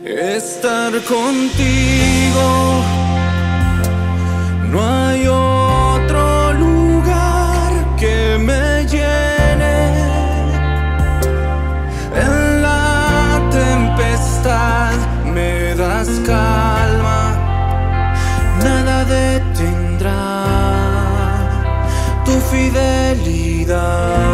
estar contigo. No hay otro lugar que me llene. En la tempestad me das calma, nada detendrá tu fidelidad.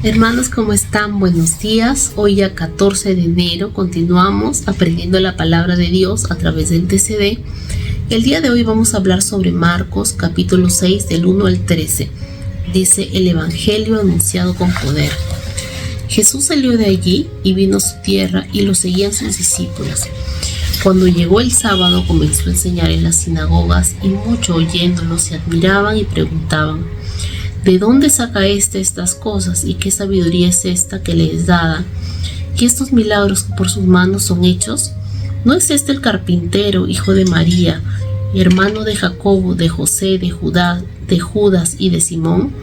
Hermanos, ¿cómo están? Buenos días. Hoy ya 14 de enero continuamos aprendiendo la palabra de Dios a través del TCD. El día de hoy vamos a hablar sobre Marcos capítulo 6 del 1 al 13. Dice: el evangelio anunciado con poder. Jesús salió de allí y vino a su tierra y lo seguían sus discípulos. Cuando llegó el sábado comenzó a enseñar en las sinagogas y muchos oyéndolo se admiraban y preguntaban: ¿de dónde saca estas cosas? ¿Y qué sabiduría es esta que le es dada? ¿Que estos milagros que por sus manos son hechos? ¿No es este el carpintero, hijo de María, hermano de Jacobo, de José, de Judas y de Simón?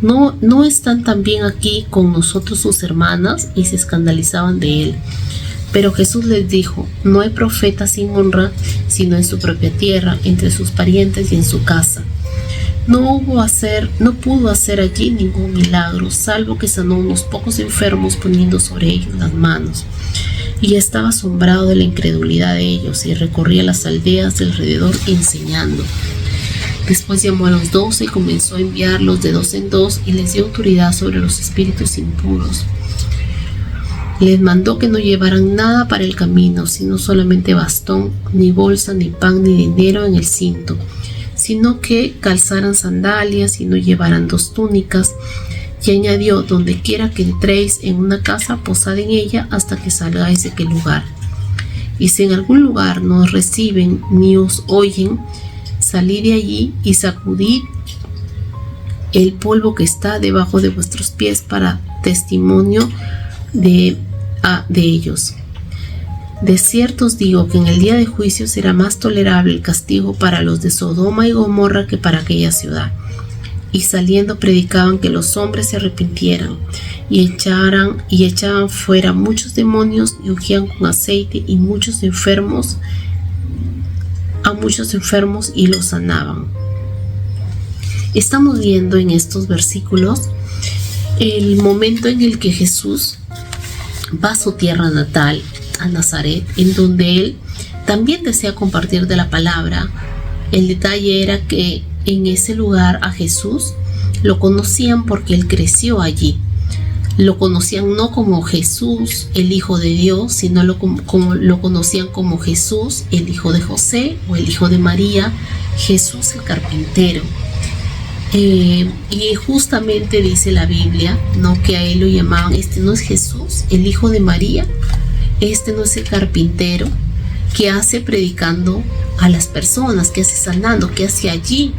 ¿No están también aquí con nosotros sus hermanas? Y se escandalizaban de él. Pero Jesús les dijo: no hay profeta sin honra, sino en su propia tierra, entre sus parientes y en su casa. No pudo hacer allí ningún milagro, salvo que sanó unos pocos enfermos poniendo sobre ellos las manos. Y estaba asombrado de la incredulidad de ellos y recorría las aldeas de alrededor enseñando. Después llamó a los 12 y comenzó a enviarlos de 2 en 2 y les dio autoridad sobre los espíritus impuros. Les mandó que no llevaran nada para el camino, sino solamente bastón, ni bolsa, ni pan, ni dinero en el cinto, sino que calzaran sandalias y no llevaran 2 túnicas. Y añadió: donde quiera que entréis en una casa, posad en ella hasta que salgáis de aquel lugar. Y si en algún lugar no os reciben ni os oyen, salid de allí y sacudid el polvo que está debajo de vuestros pies para testimonio de ellos. De cierto os digo que en el día de juicio será más tolerable el castigo para los de Sodoma y Gomorra que para aquella ciudad. Y saliendo predicaban que los hombres se arrepintieran y echaban fuera muchos demonios y ungían con aceite a muchos enfermos y los sanaban. Estamos viendo en estos versículos el momento en el que Jesús va a su tierra natal, a Nazaret, en donde él también desea compartir de la palabra. El detalle era que en ese lugar a Jesús lo conocían porque él creció allí. Lo conocían no como Jesús, el Hijo de Dios, sino lo conocían como Jesús, el hijo de José o el hijo de María, Jesús el carpintero. Y justamente dice la Biblia, ¿no?, que a él lo llamaban: este no es Jesús, el hijo de María. Este no es el carpintero que hace predicando a las personas, que hace sanando, que hace allí.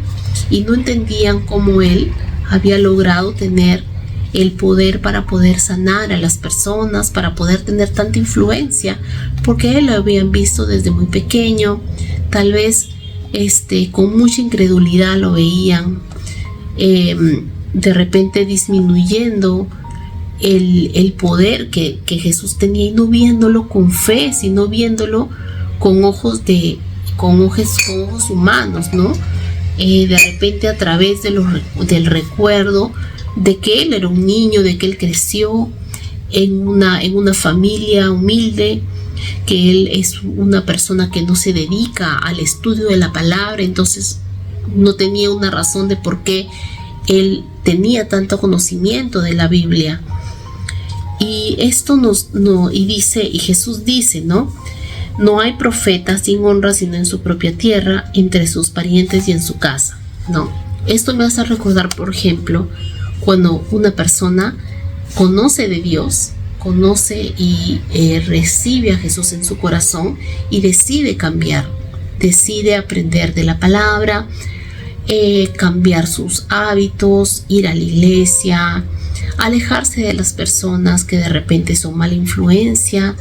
Y no entendían cómo él había logrado tener el poder para poder sanar a las personas, para poder tener tanta influencia, porque él lo habían visto desde muy pequeño. Tal vez con mucha incredulidad lo veían, de repente disminuyendo el poder que Jesús tenía, y no viéndolo con fe, sino viéndolo con ojos humanos, ¿no? De repente a través del recuerdo de que él era un niño, de que él creció en una familia humilde, que él es una persona que no se dedica al estudio de la palabra, entonces no tenía una razón de por qué él tenía tanto conocimiento de la Biblia. Y esto y Jesús dice, ¿no? No hay profeta sin honra sino en su propia tierra, entre sus parientes y en su casa, ¿no? Esto me hace recordar, por ejemplo, cuando una persona conoce de Dios, conoce y recibe a Jesús en su corazón y decide cambiar, decide aprender de la palabra, cambiar sus hábitos, ir a la iglesia, alejarse de las personas que de repente son mala influencia,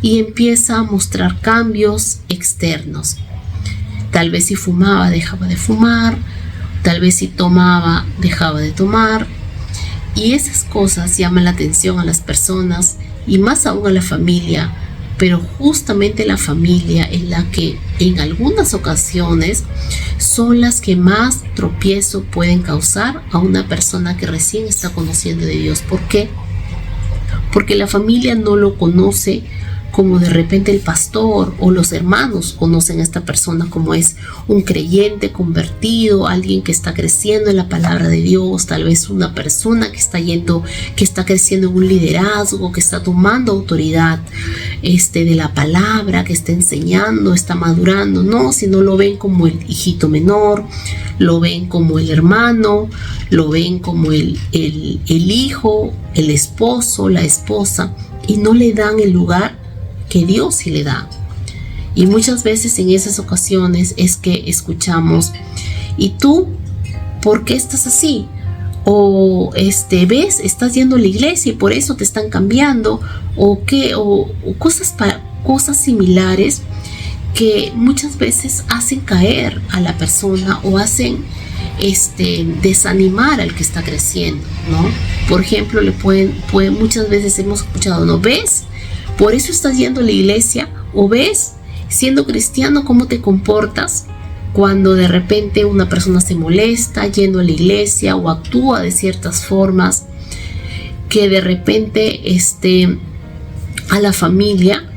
y empieza a mostrar cambios externos. Tal vez si fumaba, dejaba de fumar, tal vez si tomaba, dejaba de tomar, Y esas cosas llaman la atención a las personas y más aún a la familia, pero justamente la familia es la que en algunas ocasiones son las que más tropiezo pueden causar a una persona que recién está conociendo de Dios. ¿Por qué? Porque la familia no lo conoce como de repente el pastor o los hermanos conocen a esta persona como es un creyente convertido, alguien que está creciendo en la palabra de Dios, tal vez una persona que está creciendo en un liderazgo, que está tomando autoridad de la palabra, que está enseñando, está madurando. No, sino lo ven como el hijito menor, lo ven como el hermano, lo ven como el hijo, el esposo, la esposa, y no le dan el lugar que Dios sí le da. Y muchas veces en esas ocasiones es que escuchamos: ¿y tú por qué estás así? O ves, estás yendo a la iglesia y por eso te están cambiando, o qué, o cosas similares que muchas veces hacen caer a la persona o hacen desanimar al que está creciendo, ¿no? Por ejemplo, muchas veces hemos escuchado: ¿no ves? Por eso estás yendo a la iglesia, o ves, siendo cristiano, cómo te comportas cuando de repente una persona se molesta yendo a la iglesia o actúa de ciertas formas que de repente a la familia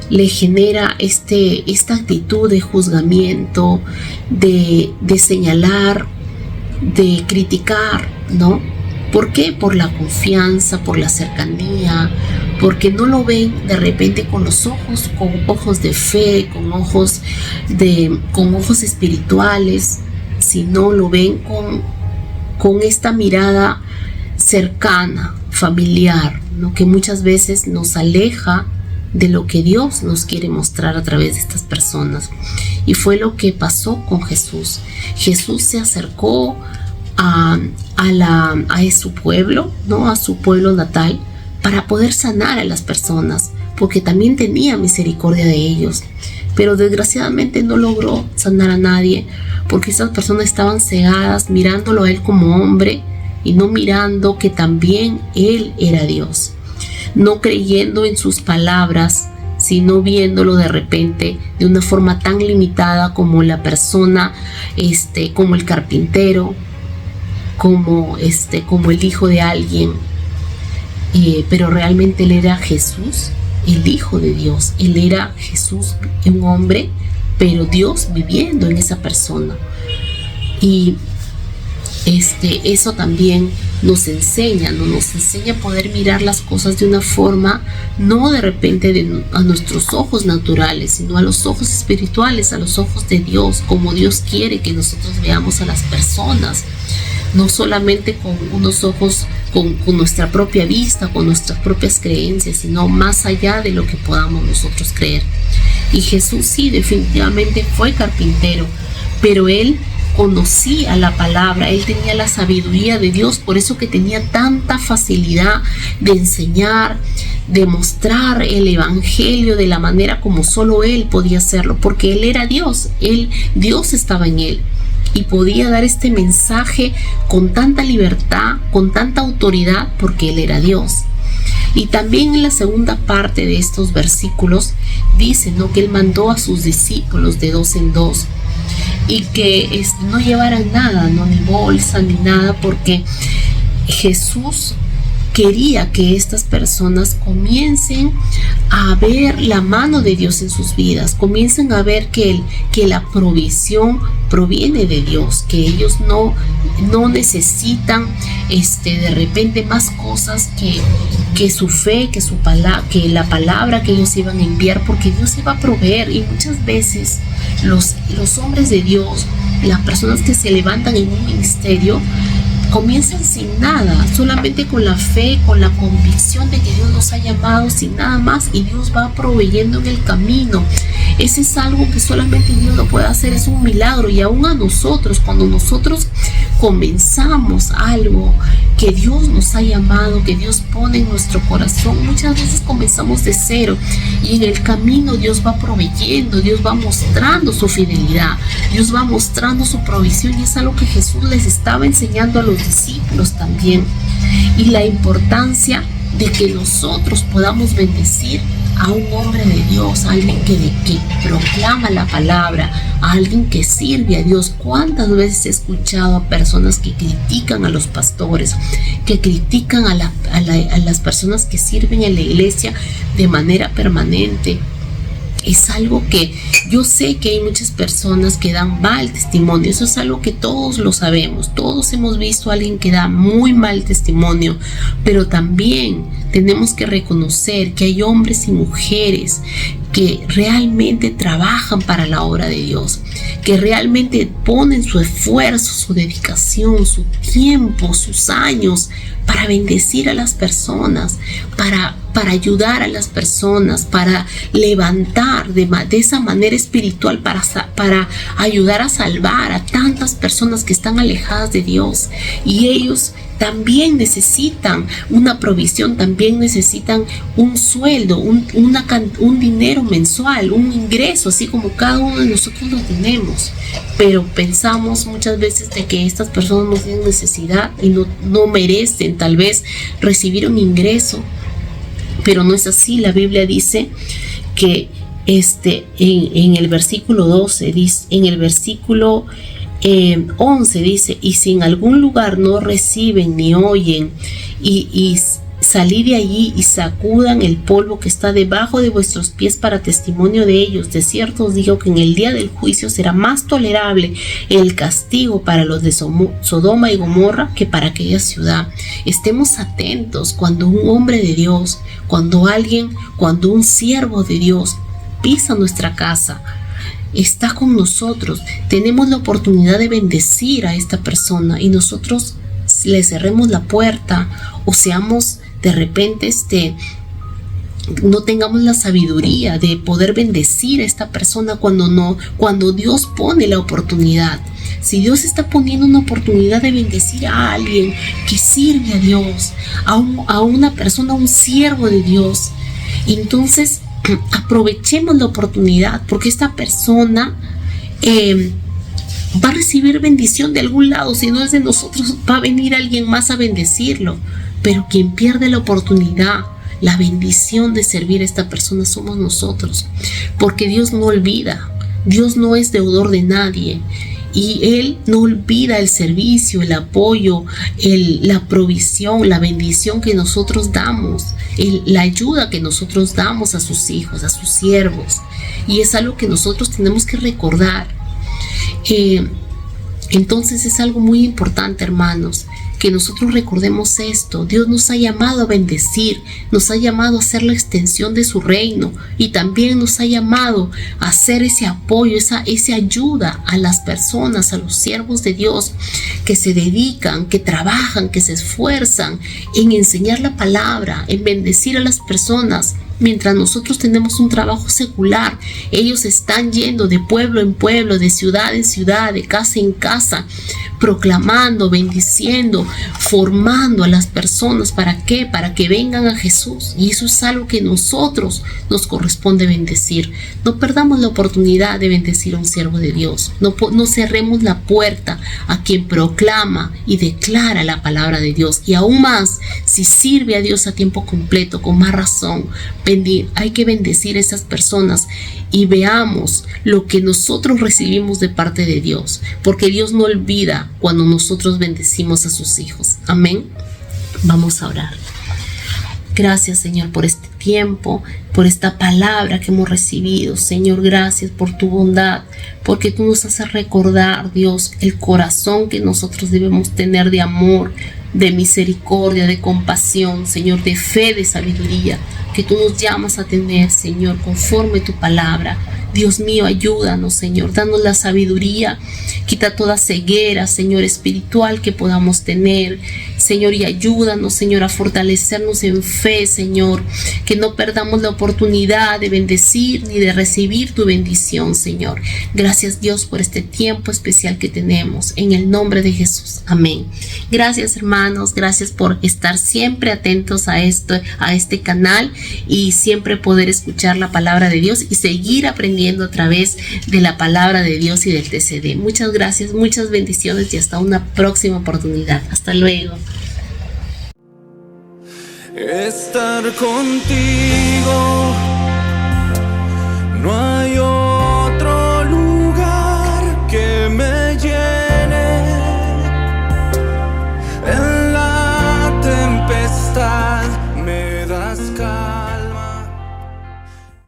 le genera esta actitud de juzgamiento, de señalar, de criticar, ¿no? ¿Por qué? Por la confianza, por la cercanía, porque no lo ven de repente con ojos de fe, con ojos espirituales, sino lo ven con esta mirada cercana, familiar, ¿no? Que muchas veces nos aleja de lo que Dios nos quiere mostrar a través de estas personas. Y fue lo que pasó con Jesús. Jesús se acercó a su pueblo, ¿no? A su pueblo natal, para poder sanar a las personas, porque también tenía misericordia de ellos. Pero desgraciadamente no logró sanar a nadie, porque esas personas estaban cegadas mirándolo a él como hombre y no mirando que también él era Dios, no creyendo en sus palabras, sino viéndolo de repente de una forma tan limitada como la persona, como el carpintero, como el hijo de alguien, pero realmente él era Jesús, el Hijo de Dios. Él era Jesús, un hombre, pero Dios viviendo en esa persona. Y eso también nos enseña a poder mirar las cosas de una forma, no de repente a nuestros ojos naturales, sino a los ojos espirituales, a los ojos de Dios, como Dios quiere que nosotros veamos a las personas. No solamente con unos ojos, con nuestra propia vista, con nuestras propias creencias, sino más allá de lo que podamos nosotros creer. Y Jesús sí, definitivamente fue carpintero, pero él conocía la palabra, él tenía la sabiduría de Dios, por eso que tenía tanta facilidad de enseñar, de mostrar el evangelio de la manera como solo él podía hacerlo, porque él era Dios, Dios estaba en él. Y podía dar este mensaje con tanta libertad, con tanta autoridad, porque él era Dios. Y también en la segunda parte de estos versículos dice, ¿no?, que él mandó a sus discípulos de 2 en 2 y que no llevaran nada, no, ni bolsa ni nada, porque Jesús quería que estas personas comiencen a ver la mano de Dios en sus vidas, comiencen a ver que la provisión proviene de Dios, que ellos no necesitan de repente más cosas que su fe, que la palabra que ellos iban a enviar, porque Dios iba a proveer. Y muchas veces los hombres de Dios, las personas que se levantan en un ministerio, comienzan sin nada, solamente con la fe, con la convicción de que Dios los ha llamado, sin nada más, y Dios va proveyendo en el camino. Ese es algo que solamente Dios lo puede hacer, es un milagro. Y aún a nosotros, cuando nosotros comenzamos algo que Dios nos ha llamado, que Dios pone en nuestro corazón, muchas veces comenzamos de cero, y en el camino Dios va proveyendo, Dios va mostrando su fidelidad, Dios va mostrando su provisión, y es algo que Jesús les estaba enseñando a los discípulos también. y la importancia de que nosotros podamos bendecir a un hombre de Dios, a alguien que proclama la palabra, a alguien que sirve a Dios. ¿Cuántas veces he escuchado a personas que critican a los pastores, que critican a las personas que sirven en la iglesia de manera permanente? Es algo que yo sé que hay muchas personas que dan mal testimonio. Eso es algo que todos lo sabemos. Todos hemos visto a alguien que da muy mal testimonio. Pero también tenemos que reconocer que hay hombres y mujeres que realmente trabajan para la obra de Dios, que realmente ponen su esfuerzo, su dedicación, su tiempo, sus años para bendecir a las personas, para ayudar a las personas, para levantar de esa manera espiritual, para ayudar a salvar a tantas personas que están alejadas de Dios. Y ellos también necesitan una provisión, también necesitan un sueldo, un dinero mensual, un ingreso, así como cada uno de nosotros lo tenemos. Pero pensamos muchas veces de que estas personas no tienen necesidad y no merecen tal vez recibir un ingreso. Pero no es así. La Biblia dice que en el versículo 12, en el versículo 11 dice: y si en algún lugar no reciben ni oyen, y salid de allí y sacudan el polvo que está debajo de vuestros pies para testimonio de ellos. De cierto os digo que en el día del juicio será más tolerable el castigo para los de Sodoma y Gomorra que para aquella ciudad. Estemos atentos cuando un hombre de Dios, cuando un siervo de Dios pisa nuestra casa, está con nosotros, tenemos la oportunidad de bendecir a esta persona y nosotros le cerremos la puerta o seamos de repente no tengamos la sabiduría de poder bendecir a esta persona cuando Dios pone la oportunidad. Si Dios está poniendo una oportunidad de bendecir a alguien que sirve a Dios, a una persona, a un siervo de Dios, entonces aprovechemos la oportunidad, porque esta persona va a recibir bendición de algún lado. Si no es de nosotros, va a venir alguien más a bendecirlo. Pero quien pierde la oportunidad, la bendición de servir a esta persona, somos nosotros, porque Dios no olvida. Dios no es deudor de nadie y Él no olvida el servicio, el apoyo, la provisión, la bendición que nosotros damos, la ayuda que nosotros damos a sus hijos, a sus siervos. Y es algo que nosotros tenemos que recordar. Entonces es algo muy importante, hermanos, que nosotros recordemos esto. Dios nos ha llamado a bendecir, nos ha llamado a hacer la extensión de su reino y también nos ha llamado a hacer ese apoyo, esa ayuda a las personas, a los siervos de Dios que se dedican, que trabajan, que se esfuerzan en enseñar la palabra, en bendecir a las personas. Mientras nosotros tenemos un trabajo secular, ellos están yendo de pueblo en pueblo, de ciudad en ciudad, de casa en casa, proclamando, bendiciendo, formando a las personas. ¿Para qué? Para que vengan a Jesús. Y eso es algo que nosotros nos corresponde bendecir. No perdamos la oportunidad de bendecir a un siervo de Dios. No cerremos la puerta a quien proclama y declara la palabra de Dios. Y aún más, si sirve a Dios a tiempo completo, con más razón, hay que bendecir a esas personas y veamos lo que nosotros recibimos de parte de Dios, porque Dios no olvida cuando nosotros bendecimos a sus hijos. Amén. Vamos a orar. Gracias, Señor, por este tiempo, por esta palabra que hemos recibido. Señor, gracias por tu bondad, porque tú nos haces recordar, Dios, el corazón que nosotros debemos tener de amor, de misericordia, de compasión, Señor, de fe, de sabiduría, que tú nos llamas a tener, Señor, conforme tu palabra. Dios mío, ayúdanos, Señor, danos la sabiduría, quita toda ceguera, Señor, espiritual que podamos tener, Señor, y ayúdanos, Señor, a fortalecernos en fe, Señor, que no perdamos la oportunidad de bendecir ni de recibir tu bendición, Señor. Gracias, Dios, por este tiempo especial que tenemos, en el nombre de Jesús. Amén. Gracias, hermanos, gracias por estar siempre atentos a este canal y siempre poder escuchar la palabra de Dios y seguir aprendiendo a través de la palabra de Dios y del TCD. Muchas gracias, muchas bendiciones y hasta una próxima oportunidad. Hasta luego. estar contigo.